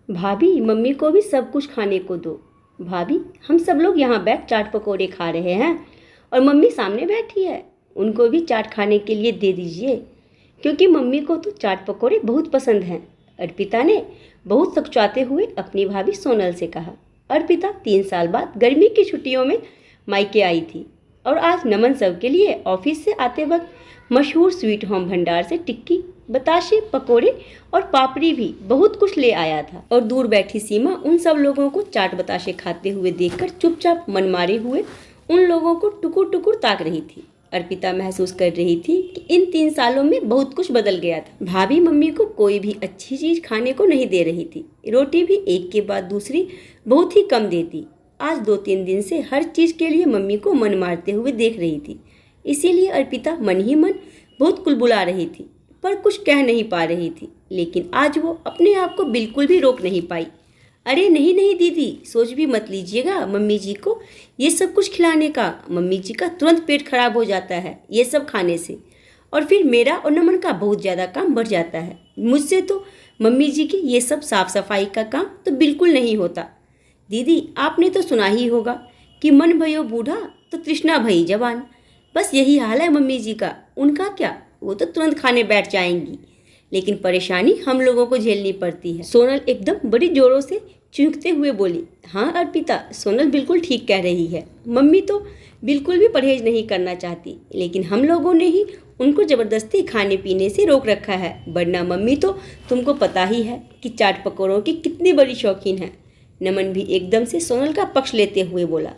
भाभी मम्मी को भी सब कुछ खाने को दो। भाभी हम सब लोग यहाँ बैठ चाट पकोड़े खा रहे हैं और मम्मी सामने बैठी है, उनको भी चाट खाने के लिए दे दीजिए, क्योंकि मम्मी को तो चाट पकोड़े बहुत पसंद हैं। अर्पिता ने बहुत सकुचाते हुए अपनी भाभी सोनल से कहा। अर्पिता 3 साल बाद गर्मी की छुट्टियों में मायके आई थी और आज नमन सब के लिए ऑफिस से आते वक्त मशहूर स्वीट होम भंडार से टिक्की, बताशे, पकोड़े और पापड़ी भी बहुत कुछ ले आया था। और दूर बैठी सीमा उन सब लोगों को चाट बताशे खाते हुए देखकर चुपचाप मन मारे हुए उन लोगों को टुकुर टुकुर ताक रही थी। अर्पिता महसूस कर रही थी कि इन 3 सालों में बहुत कुछ बदल गया था। भाभी मम्मी को कोई भी अच्छी चीज खाने को नहीं दे रही थी, रोटी भी एक के बाद दूसरी बहुत ही कम देती। आज 2-3 दिन से हर चीज के लिए मम्मी को मन मारते हुए देख रही थी, इसीलिए अर्पिता मन ही मन बहुत कुलबुला रही थी, पर कुछ कह नहीं पा रही थी। लेकिन आज वो अपने आप को बिल्कुल भी रोक नहीं पाई। अरे नहीं नहीं दीदी, सोच भी मत लीजिएगा मम्मी जी को ये सब कुछ खिलाने का। मम्मी जी का तुरंत पेट खराब हो जाता है ये सब खाने से, और फिर मेरा और नमन का बहुत ज़्यादा काम बढ़ जाता है। मुझसे तो मम्मी जी की ये सब साफ सफाई का काम तो बिल्कुल नहीं होता। दीदी आपने तो सुना ही होगा कि मन भयो बूढ़ा तो तृष्णा भई जवान। बस यही हाल है मम्मी जी का। उनका क्या, वो तो तुरंत खाने बैठ जाएंगी, लेकिन परेशानी हम लोगों को झेलनी पड़ती है। सोनल एकदम बड़ी जोरों से चीखते हुए बोली। हाँ अर्पिता, सोनल बिल्कुल ठीक कह रही है। मम्मी तो बिल्कुल भी परहेज नहीं करना चाहती, लेकिन हम लोगों ने ही उनको ज़बरदस्ती खाने पीने से रोक रखा है, वरना मम्मी तो तुमको पता ही है कि चाट पकौड़ों की कितनी बड़ी शौकीन है। नमन भी एकदम से सोनल का पक्ष लेते हुए बोला।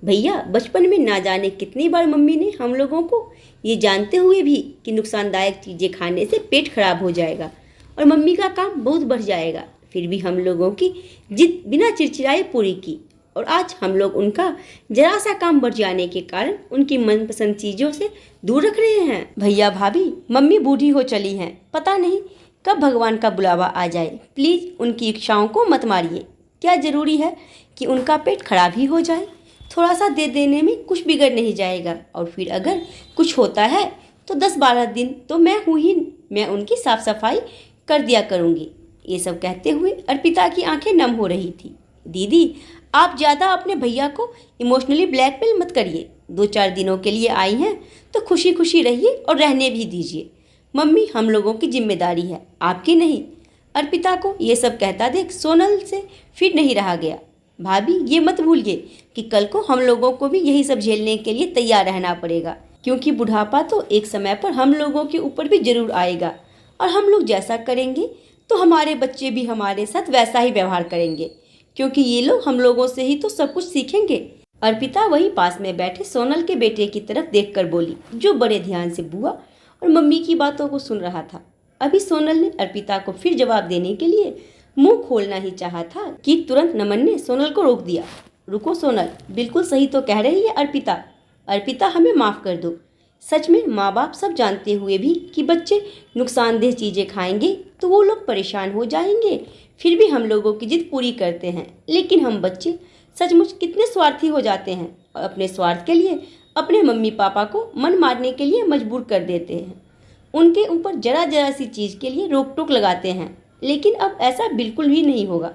भैया बचपन में ना जाने कितनी बार मम्मी ने हम लोगों को ये जानते हुए भी कि नुकसानदायक चीज़ें खाने से पेट खराब हो जाएगा और मम्मी का काम बहुत बढ़ जाएगा, फिर भी हम लोगों की जिद बिना चिड़चिड़ाए पूरी की। और आज हम लोग उनका जरा सा काम बढ़ जाने के कारण उनकी मनपसंद चीज़ों से दूर रख रहे हैं। भैया भाभी मम्मी बूढ़ी हो चली हैं, पता नहीं कब भगवान का बुलावा आ जाए। प्लीज़ उनकी इच्छाओं को मत मारिए। क्या ज़रूरी है कि उनका पेट खराब ही हो जाए? थोड़ा सा दे देने में कुछ बिगड़ नहीं जाएगा, और फिर अगर कुछ होता है तो 10-12 दिन तो मैं हूँ ही, मैं उनकी साफ सफाई कर दिया करूँगी। ये सब कहते हुए अर्पिता की आंखें नम हो रही थी। दीदी आप ज़्यादा अपने भैया को इमोशनली ब्लैकमेल मत करिए। 2-4 दिनों के लिए आई हैं तो खुशी खुशी रहिए और रहने भी दीजिए। मम्मी हम लोगों की जिम्मेदारी है, आपकी नहीं। अर्पिता को ये सब कहता देख सोनल से फिर नहीं रहा गया। भाभी ये मत भूलिए कि कल को हम लोगों को भी यही सब झेलने के लिए तैयार रहना पड़ेगा, क्योंकि बुढ़ापा तो एक समय पर हम लोगों के ऊपर भी जरूर आएगा, और हम लोग जैसा करेंगे तो हमारे बच्चे भी हमारे साथ वैसा ही व्यवहार करेंगे, क्योंकि ये लोग हम लोगों से ही तो सब कुछ सीखेंगे। अर्पिता वही पास में बैठे सोनल के बेटे की तरफ देखकर बोली, जो बड़े ध्यान से बुआ और मम्मी की बातों को सुन रहा था। अभी सोनल ने अर्पिता को फिर जवाब देने के लिए मुंह खोलना ही चाहा था कि तुरंत नमन ने सोनल को रोक दिया। रुको सोनल, बिल्कुल सही तो कह रही है अर्पिता। अर्पिता हमें माफ़ कर दो। सच में माँ बाप सब जानते हुए भी कि बच्चे नुकसानदेह चीज़ें खाएंगे तो वो लोग परेशान हो जाएंगे, फिर भी हम लोगों की जिद पूरी करते हैं। लेकिन हम बच्चे सचमुच कितने स्वार्थी हो जाते हैं और अपने स्वार्थ के लिए अपने मम्मी पापा को मन मारने के लिए मजबूर कर देते हैं। उनके ऊपर जरा जरा सी चीज़ के लिए रोक टोक लगाते हैं। लेकिन अब ऐसा बिल्कुल भी नहीं होगा।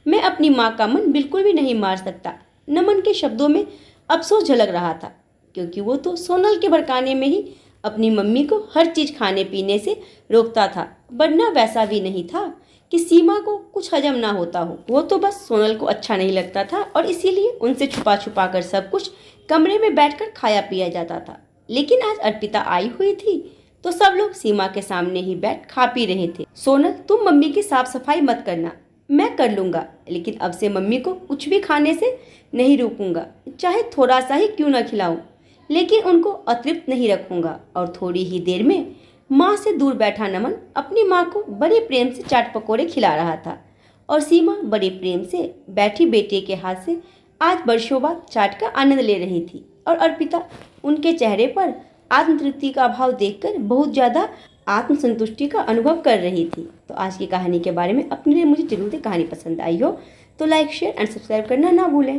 मैं अपनी माँ का मन बिल्कुल भी नहीं मार सकता। नमन के शब्दों में अफसोस झलक रहा था, क्योंकि वो तो सोनल के भड़काने में ही अपनी मम्मी को हर चीज़ खाने पीने से रोकता था, वरना वैसा भी नहीं था कि सीमा को कुछ हजम ना होता हो। वो तो बस सोनल को अच्छा नहीं लगता था और इसीलिए उनसे छुपा छुपा कर सब कुछ कमरे में बैठकर खाया पिया जाता था। लेकिन आज अर्पिता आई हुई थी तो सब लोग सीमा के सामने ही बैठ खा पी रहे थे। सोनल तुम मम्मी की साफ सफाई मत करना, मैं कर लूँगा, लेकिन अब से मम्मी को कुछ भी खाने से नहीं रोकूंगा, चाहे थोड़ा सा ही क्यों ना खिलाऊं, लेकिन उनको अतृप्त नहीं रखूंगा। और थोड़ी ही देर में माँ से दूर बैठा नमन अपनी माँ को बड़े प्रेम से चाट पकौड़े खिला रहा था, और सीमा बड़े प्रेम से बैठी बेटे के हाथ से आज वर्षों बाद चाट का आनंद ले रही थी। और अर्पिता उनके चेहरे पर आत्मतृप्ति का भाव देखकर बहुत ज़्यादा आत्मसंतुष्टि का अनुभव कर रही थी। तो आज की कहानी के बारे में अपने लिए मुझे जरूर कहानी पसंद आई हो तो लाइक, शेयर एंड सब्सक्राइब करना ना भूलें।